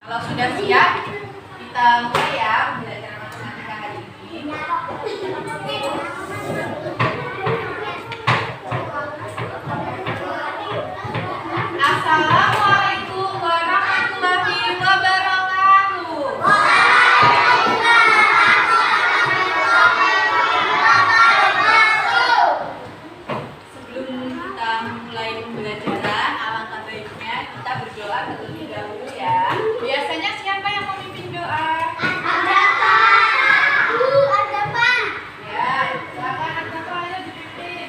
Kalau sudah siap, kita mulai ya pembelajaran matematika hari ini. Assalamualaikum warahmatullahi wabarakatuh. Sebelum kita mulai pembelajaran, alangkah baiknya kita berdoa terlebih dahulu ya. Biasanya siapa yang memimpin doa? Ada Pak. Ada Pak. Ya, silakan ada Pak, ayo dipimpin.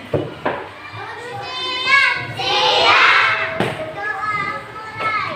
Siap. Siap. Doa mulai.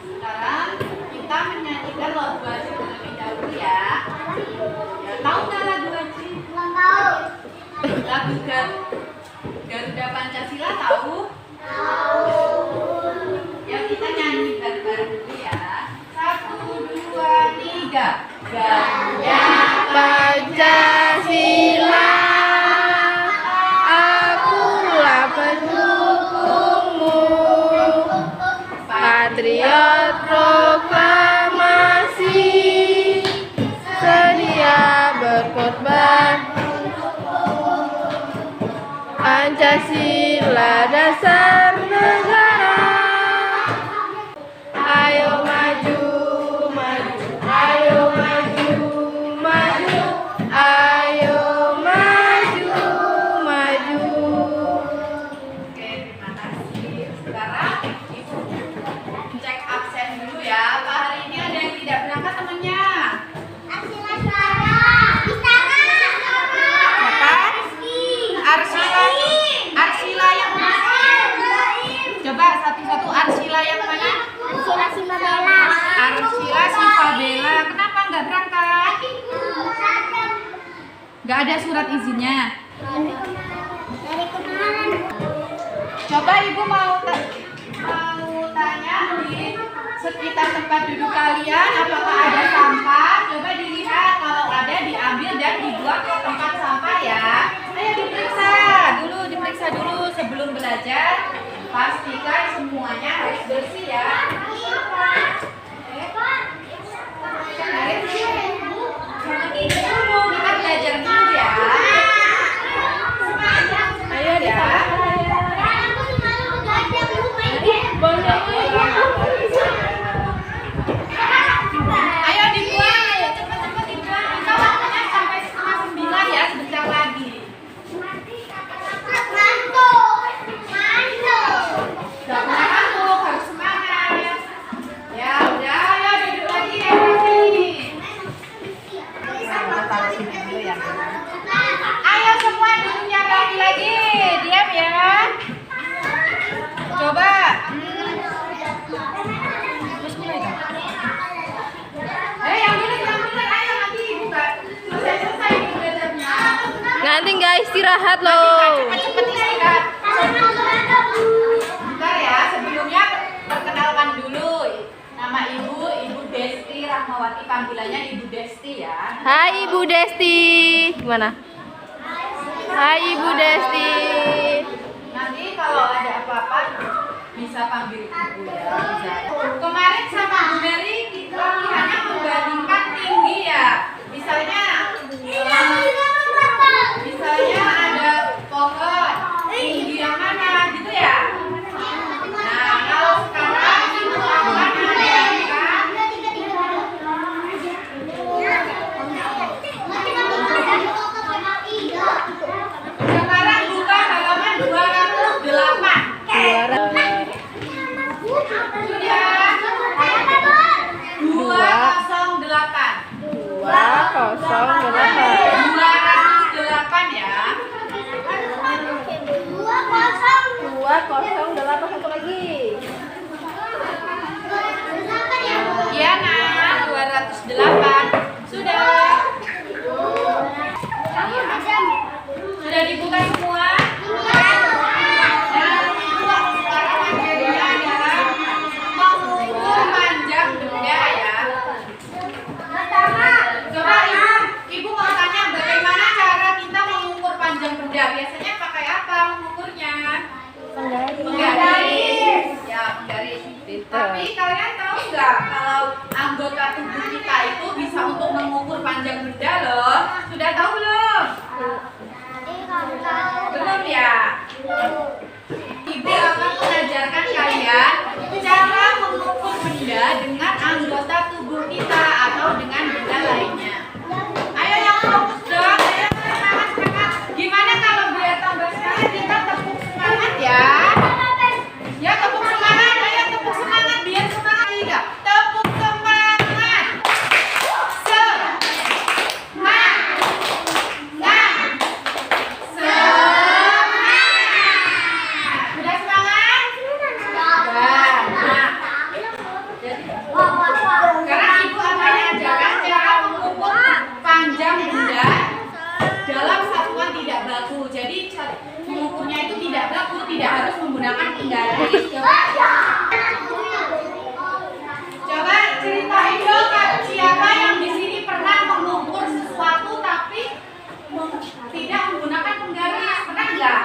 Sekarang kita menyanyikan lagu aja terlebih dahulu ya. Ya, tahu nggak lagu aja? Lagu Garuda Pancasila tahu? Ya kita nyanyi bareng-bareng dulu ya. 1, 2, 3. Garuda Pancasila, akulah pendukungmu, patriot proklamasi, sedia berkorban. Pancasila dasar negara. Ayo maju, maju, ayo maju, maju, ayo maju, maju. Oke, terima kasih. Sekarang Ibu cek absen dulu ya. Pak, hari ini ada yang tidak berangkat temannya? Arsila yang mana? Coba satu-satu, Arsila yang mana? Arsila Sifabela. Kenapa nggak berangkat? Nggak ada surat izinnya. Coba Ibu mau tanya di sekitar tempat duduk kalian apakah ada sampah? Coba dilihat, kalau ada diambil dan dibuang ke tempat sampah ya. Ayo diperiksa dulu sebelum belajar. Pastikan semuanya harus bersih ya. Jangan tidur dulu, kita belajar dulu ya. Ayo ya. Ayo dibuang, ayo cepet-cepet dibuang. Kita waktunya sampai 8:30 ya, sebentar lagi. Gak pernah ngantuk, harus semangat. Ya udah, ayo duduk lagi ya nanti. Taruh sini dulu ya. Ayo semua duduknya rapi lagi, diam ya. Coba. Terus mulai dong. Yang bener, ayo nanti Ibu gak selesai belajarnya. Nanti nggak istirahat loh. Cepet istirahat. Bentar ya, sebelumnya perkenalkan dulu. Nama Ibu Desti Rahmawati, panggilannya Ibu Desti ya. Hai Ibu Desti, gimana? Hai Ibu Desti. Nanti kalau ada apa-apa bisa panggil Ibu ya. Bisa. Kemarin sama Bu Mary kita kiranya membandingkan tinggi ya. Misalnya ada pohon, tinggi yang mana gitu ya. Nah, kalau sekarang Ibu akan membandingkan sekarang buka halaman 208. Sudah. 208 ya. 208. 208. Sudah. Sudah dibuka semua? Nah, sekarang materinya adalah mengukur panjang benda ya. Coba ibu mau tanya bagaimana cara kita mengukur panjang benda? Biasanya pakai apa mengukurnya? Penggaris. Ya, penggaris. Tapi kalian tahu nggak kalau anggota tubuh kita itu bisa untuk mengukur panjang benda loh? Sudah tahu belum? Belum ya? Ibu akan mengajarkan kalian cara mengukur benda dengan anggota tubuh kita atau dengan benda lainnya. Ayo yang fokus dong, ayo semangat semangat. Gimana kalau biar tambah semangat kita tepuk semangat ya? Ya tepuk semangat, ayo tepuk semangat biar semangat juga. Tepuk semangat. Sudah semangat? Nah, sekarang ibu akan ajarkan cara mengukur panjang benda dalam satuan tidak baku. Jadi mengukurnya itu tidak baku, tidak harus menggunakan penggaris. Coba ceritain dong Kak, siapa yang di sini pernah mengukur sesuatu tapi tidak menggunakan penggaris? Pernah nggak?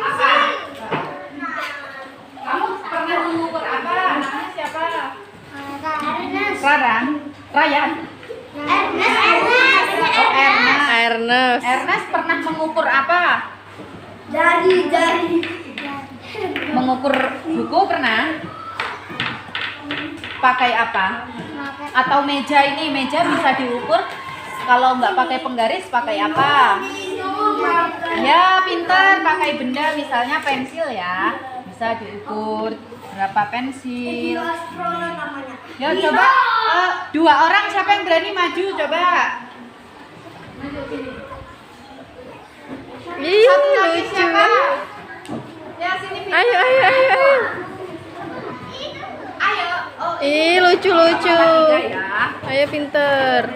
Apa? Kamu pernah mengukur apa? Namanya siapa? Rarang? Ryan? Oh, Ernest. Ernest pernah mengukur apa? Jari. Mengukur buku pernah? Pakai apa? Atau meja ini, meja bisa diukur kalau nggak pakai penggaris pakai apa? Ya pintar, pakai benda misalnya pensil ya, bisa diukur berapa pensil. Ya coba dua orang siapa yang berani maju coba. Ih, Satu lagi lucu. siapa? Ya sini pintar. Ayo. Ayo. Oh, Ih, lucu. tiga ya. Ayo pinter.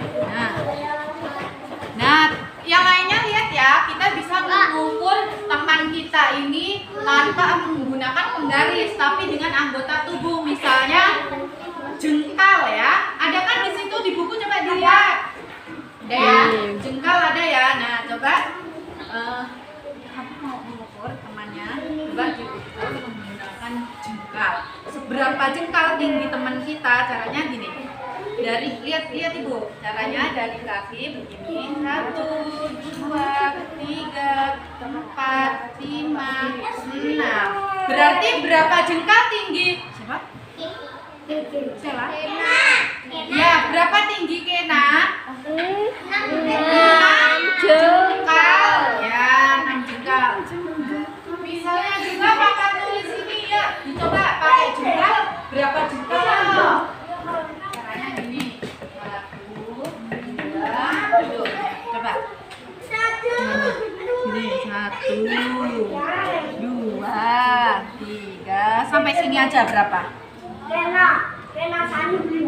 Nah, yang lainnya lihat ya, kita bisa mengukur teman kita ini tanpa menggunakan penggaris, tapi dengan anggota tubuh, misalnya jengkal ya. Ada kan di situ di buku, coba dilihat. Ada ya, jengkal ada ya. Nah, coba kamu mau mengukur temannya, coba diukur menggunakan jengkal. Seberapa jengkal tinggi teman kita? Caranya gini. Dari lihat ibu, caranya dari kaki begini 1, 2, 3, 4, 5, 6. Berarti berapa jengkal tinggi? Siapa? Siapa? Ya, berapa tinggi Kena? 6 jengkal. Ya, 6 jengkal. Misalnya juga pakai tulis ini ya, dicoba pakai jengkal berapa jengkal? Caranya gini, 1, 2, coba. Ini 1, 2, 3, sampai sini aja berapa? Kena sani.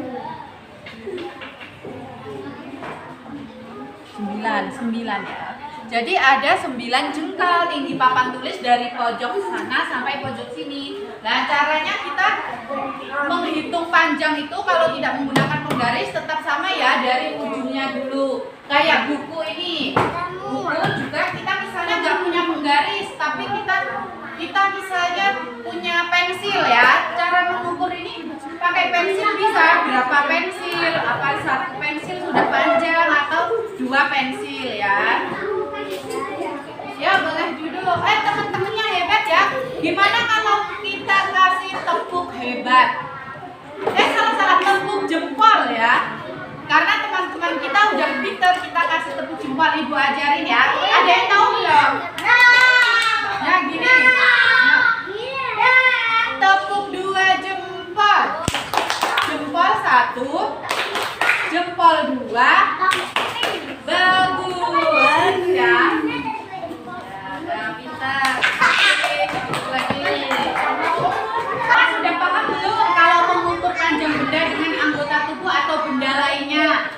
9 ya. Jadi ada 9 jengkal tinggi papan tulis dari pojok sana sampai pojok sini. Nah, caranya kita menghitung panjang itu kalau tidak menggunakan penggaris tetap sama ya, dari ujungnya dulu. Kayak buku ini. Buku juga kita misalnya nggak punya penggaris, tapi kita misalnya punya pensil ya. Cara mengukur ini pakai pensil bisa berapa pensil? Apa 1 pensil sudah panjang atau 2 pensil ya? Ya boleh duduk. Teman-temannya hebat ya. Gimana kalau kita kasih tepuk hebat? Salah tepuk jempol ya. Karena teman-teman kita udah pinter, kita kasih tepuk jempol, ibu ajarin ya. Ada yang tahu belum? Ya gini. Tepuk 2 jempol. Jempol 1, jempol 2. Bagus ya. Pintar. Lagi. Sudah paham belum kalau mengukur panjang benda dengan anggota tubuh atau benda lainnya?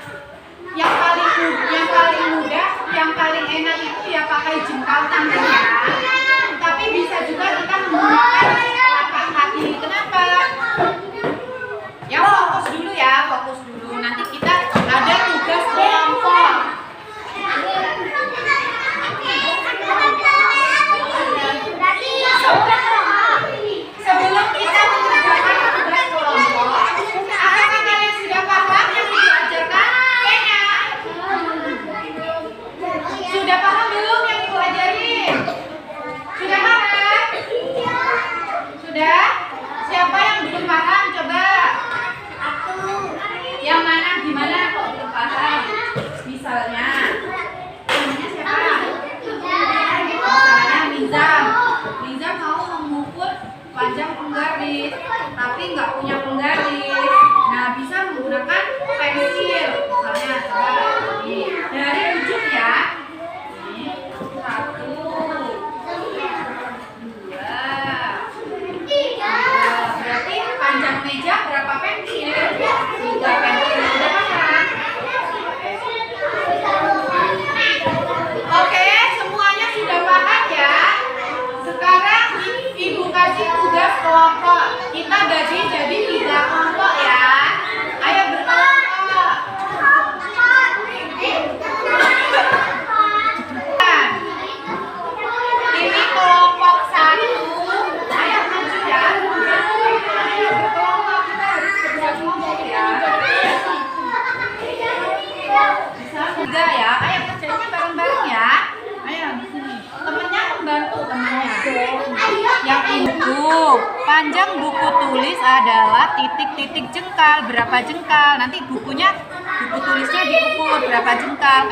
Panjang buku tulis adalah titik-titik jengkal. Berapa jengkal? Nanti buku tulisnya diukur berapa jengkal.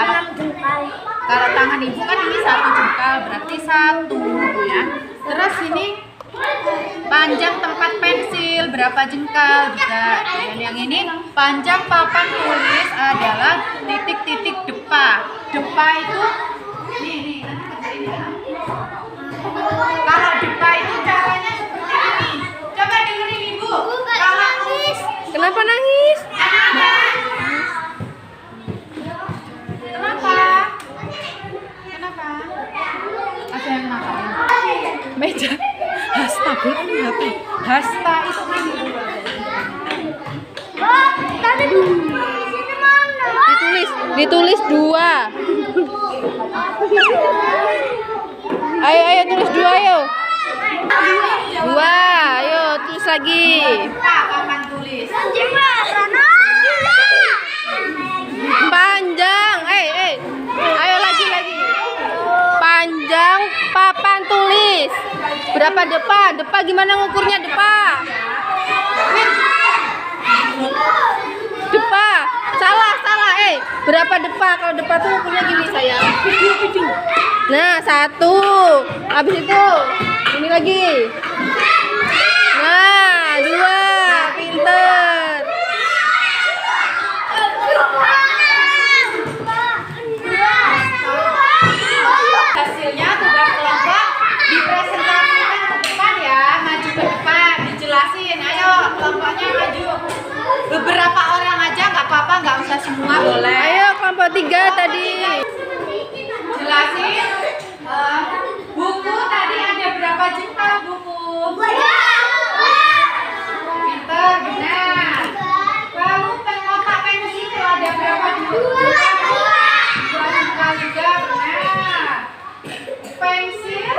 Kalau tangan ibu kan ini 1 jengkal, berarti 1 ya. Terus ini panjang tempat pensil berapa jengkal juga. Dan yang ini panjang papan tulis adalah titik-titik depa. Depa itu nih nanti kerjain ya. Kalau depa itu caranya seperti ini. Coba dengerin ibu. Kalau nangis. Kenapa nangis? Kenapa? Ada yang nakal. Meja. Hasta ini HP. Hasta itu kan Ditulis 2. Ayo tulis 2 ayo. 2, ayo tulis lagi. Papan tulis. Panjang. Ayo lagi. Panjang papan tulis. Berapa depa? Depa gimana ngukurnya depa? Depa. Salah. Berapa depa? Kalau depa tuh ngukurnya gini sayang. Nah, 1. Habis itu ini lagi. Nah, 2. Pinter. Hasilnya tugas kelompok dipresentasikan ke depan ya, maju ke depan, dijelasin. Ayo kelompoknya maju. Beberapa orang aja nggak apa-apa, nggak usah semua boleh. Ayo kelompok 3 tadi. Jelasin. Buku tadi ada berapa jengkal buku? Pinter, benar. Lalu kotak pensil ada berapa jengkal? 2 jengkal juga, benar. Pensil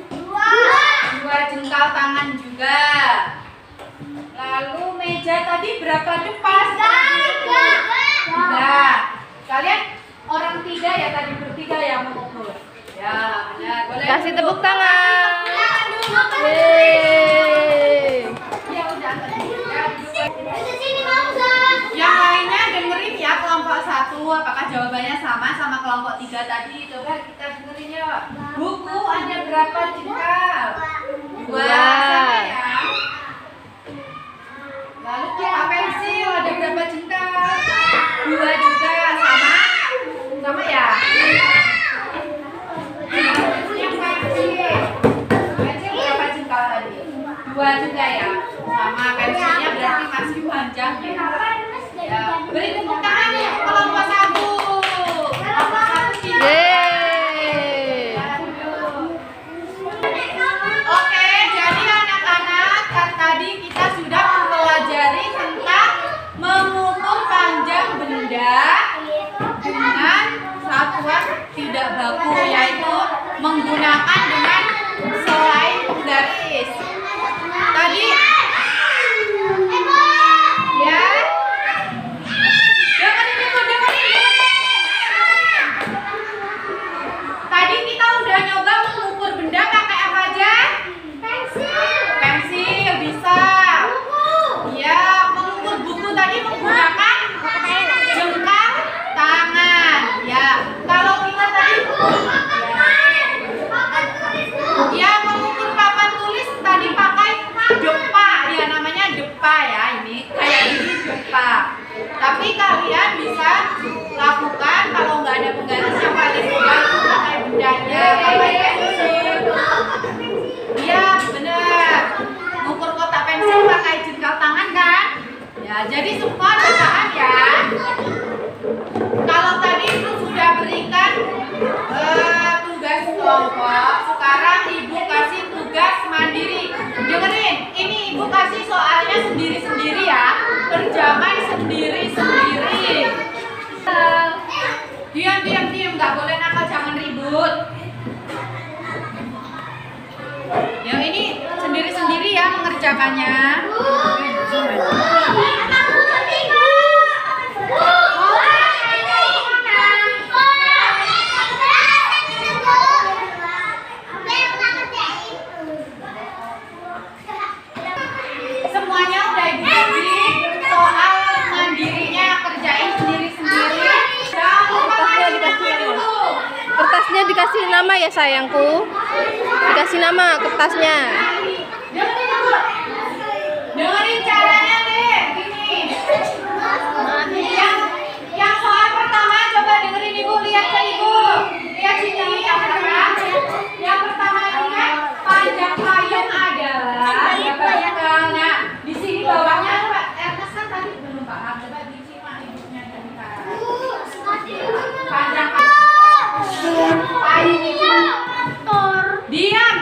2 jengkal tangan juga. Lalu meja tadi berapa depas? 3. Kalian orang 3 ya tadi, bertiga yang mengukur. Ya, benar. Boleh. Kasih tepuk tangan. Ya udah. Yang lainnya dengerin ya, kelompok 1 apakah jawabannya sama kelompok 3 tadi. Coba kita dengerin ya. Buku ada berapa jengkal? 2. Sama ya. Lalu kita pensil ada berapa jengkal? 2 juga. Sama ya. Pensil berapa jengkal tadi? 2 juga ya. Sama, pensilnya berarti masih panjang ya. Ya, beri tepuk tangan ya kelompok 1. Kelompok 1 kita. Oke, jadi anak-anak tadi kita sudah mempelajari tentang mengukur panjang benda dengan satuan tidak baku, yaitu menggunakan dengan selai garis. Tadi ya, dengerin. Tadi kita udah nyoba mengukur benda pakai apa aja? Pensil bisa. Ya, mengukur buku tadi menggunakan jengkal tangan. Ya, kalau kita tadi mengukur papan tulis tadi pakai depa. Ya, namanya depa ya, ini kayak ini depa. Tapi kalian bisa lakukan kalau nggak ada penggaris yang paling mudah itu pakai bendanya, pakai pensil. Iya, benar. Mengukur kotak pensil pakai jengkal tangan kan? Ya, jadi semua paham ya. Kalau tadi itu sudah berikan tugas kelompok, sekarang ibu kasih tugas mandiri. Dengerin, ini ibu kasih soalnya sendiri-sendiri ya, kerjakan sendiri-sendiri. Diam, nggak boleh nakal, jangan ribut. Yang ini sendiri-sendiri ya mengerjakannya. nama ya sayangku. Dikasih nama kertasnya. Dengerin caranya deh, gini. Yang soal pertama coba dengerin ibu, lihat ke ibu. Lihat sini yang pertama. Yang pertama ini kan panjang payung adalah berapa jengkal. Nah, di sini bawahnya Pak Ernest kan tadi belum paham. Coba disimak ibunya jengkal. Panjang payung itu. Diam.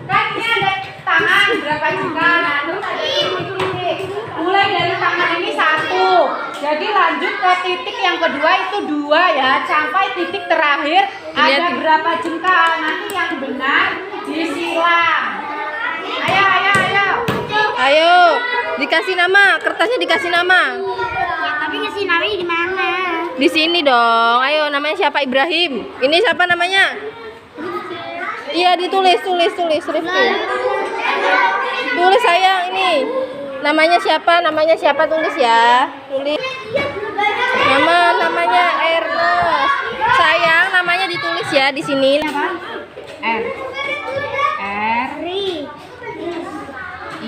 Kan ini ada tangan berapa jengkal. Nah, terus ada titik. Mulai dari tangan ini 1. Jadi lanjut ke titik yang kedua itu 2 ya. Sampai titik terakhir ada berapa jengkal. Nanti yang benar disilang. Ayo. Ayo, dikasih nama, kertasnya dikasih nama. Ya, tapi ngasih namanya di mana? Di sini dong. Ayo, namanya siapa? Ibrahim. Ini siapa namanya? Iya, ditulis, Rifki. Tulis sayang ini. Namanya siapa? Tulis ya. Tulis. Namanya Ernest. Sayang, namanya ditulis ya di sini. R Ri. I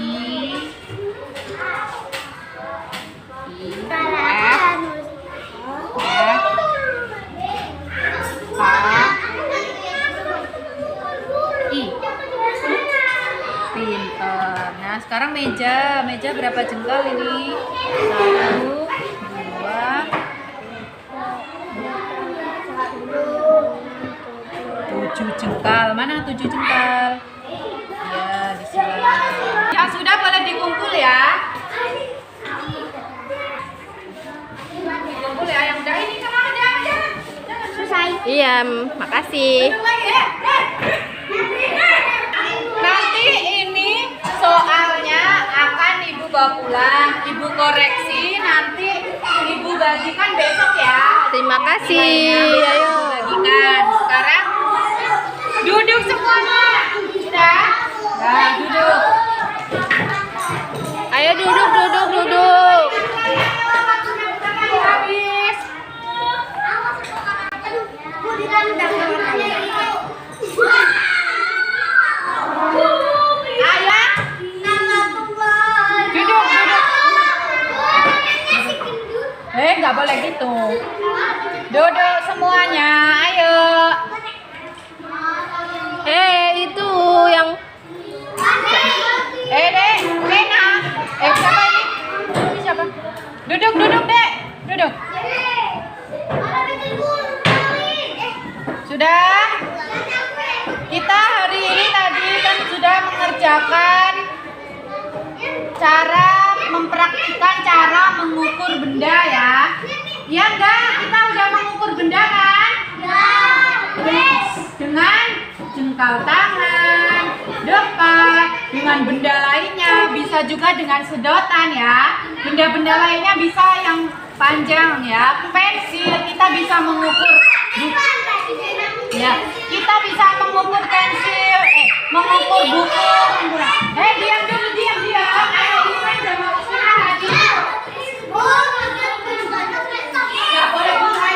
Pinter. Nah, sekarang meja berapa jengkal ini? 1, 2, 7 jengkal. Mana 7 jengkal? Ya, di sini. Ya sudah, boleh dikumpul ya. Dikumpul ya, yang udah ini sama jangan. Selesai. Iya, makasih. Nanti ini soalnya akan ibu bawa pulang, ibu koreksi, nanti ibu bagikan besok ya. Terima kasih. Ayo. Bagikan. Sekarang duduk semuanya. Sudah? Nah, duduk. Ayo duduk. Habis. Ayah, duduk. Nggak boleh gitu. Duduk semuanya, ayo. Itu yang Dek, Lena. Siapa ini? Ini siapa? Duduk, Dek. Duduk. Sudah? Kita hari ini tadi kan sudah mengerjakan mempraktikkan cara mengukur benda ya. Iya enggak? Kita udah mengukur benda kan? Dengan jengkal tangan, depan, dengan benda lainnya, bisa juga dengan sedotan ya. Benda-benda lainnya bisa yang panjang ya. Pensil kita bisa mengukur. Ya, kita bisa mengukur pensil, mengukur buku. Diam dulu, diam. Ayo, diam jangan usah lagi. Nggak boleh mulai.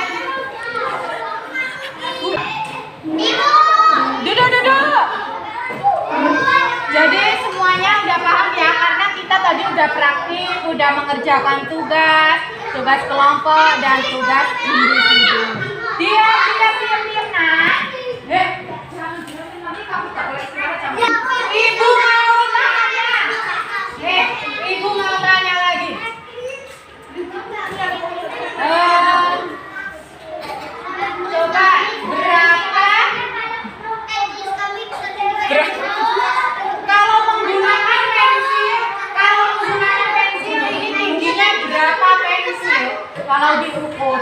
Duduk. Jadi semuanya udah paham ya, karena kita tadi udah praktik, udah mengerjakan tugas kelompok dan tugas individu. Diam, nak. Ibu mau tanya. Ibu mau tanya lagi. Coba berapa? Kalau menggunakan pensil ini tingginya berapa pensil? Kalau diukur,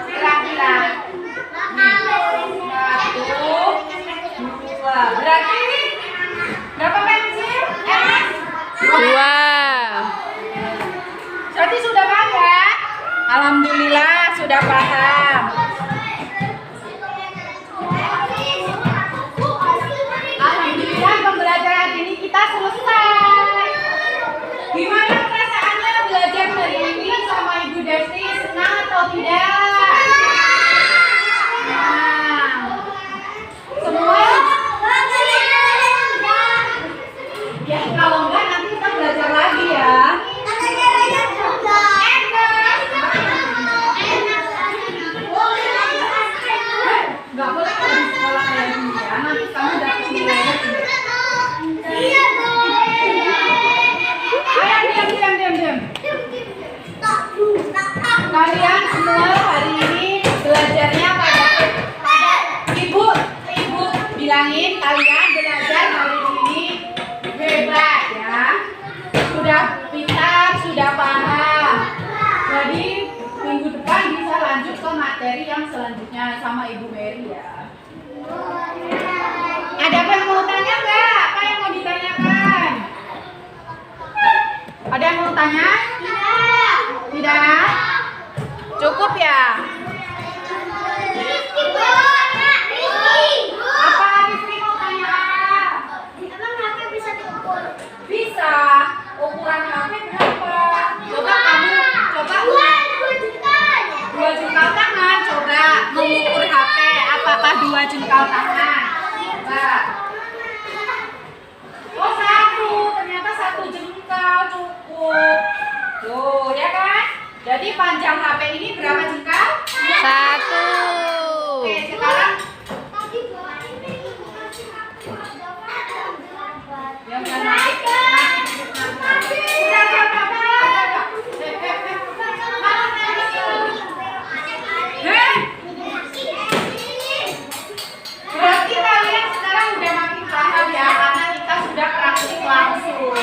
kira-kira. 1, 2. Berarti ini berapa pensil? 2. Jadi sudah paham ya? Alhamdulillah sudah paham. Alhamdulillah pembelajaran ini kita selesai. Gimana perasaannya belajar hari ini sama Ibu Desti? Senang atau tidak? Nah, semua hari ini belajarnya pada ibu bilangin kalian belajar hari ini hebat ya. Sudah pintar, sudah paham. Jadi minggu depan bisa lanjut ke materi yang selanjutnya sama Ibu Mary ya. Ada apa yang mau tanya nggak? Apa yang mau ditanyakan? Ada yang mau tanya? Tidak. Tidak? Cukup ya? Apa Rizky mau tanya apa? Emang HP bisa diukur? Bisa. Ukuran HP berapa? Coba kamu, coba 2 jengkal tangan. Coba mengukur HP. Apakah 2 jengkal tangan? Coba. Oh 1, ternyata 1 jengkal cukup. Tuh ya kan? Jadi panjang HP ini berapa jengkal? 1. Oke, sekarang yang udah naik. Berarti kalian sekarang udah makin paham ya, karena kita sudah praktik langsung.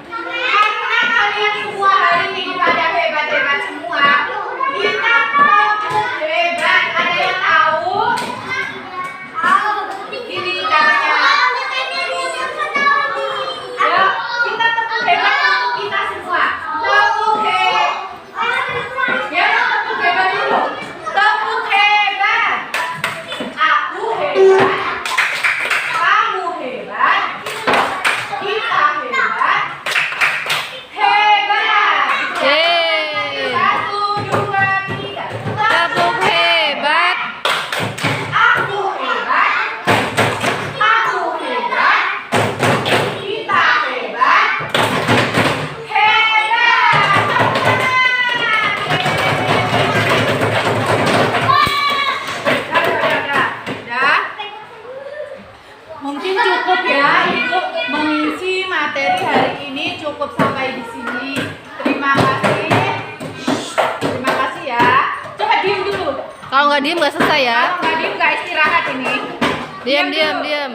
Karena kalian semua hari ini pada hebat-hebat semua, kita cukup hebat. Ada yang tahu? Gini caranya. Ya, kita tepuk hebat untuk kita semua. Tepuk hebat. Ya, tepuk hebat dulu. Tepuk hebat. Aku hebat. Kamu hebat. Kita hebat. Hebat. Yeay. 1, 2, 3. Tepuk hebat. Aku hebat. Aku hebat. Kita hebat. Udah. Mungkin cukup ya Ibu mengisi materi hari ini, cukup sampai di sini. Terima kasih. Terima kasih ya. Coba diem dulu. Kalau nggak diem nggak selesai ya. Kalau nggak diem nggak istirahat ini. Diam, Dulu. diam, diam.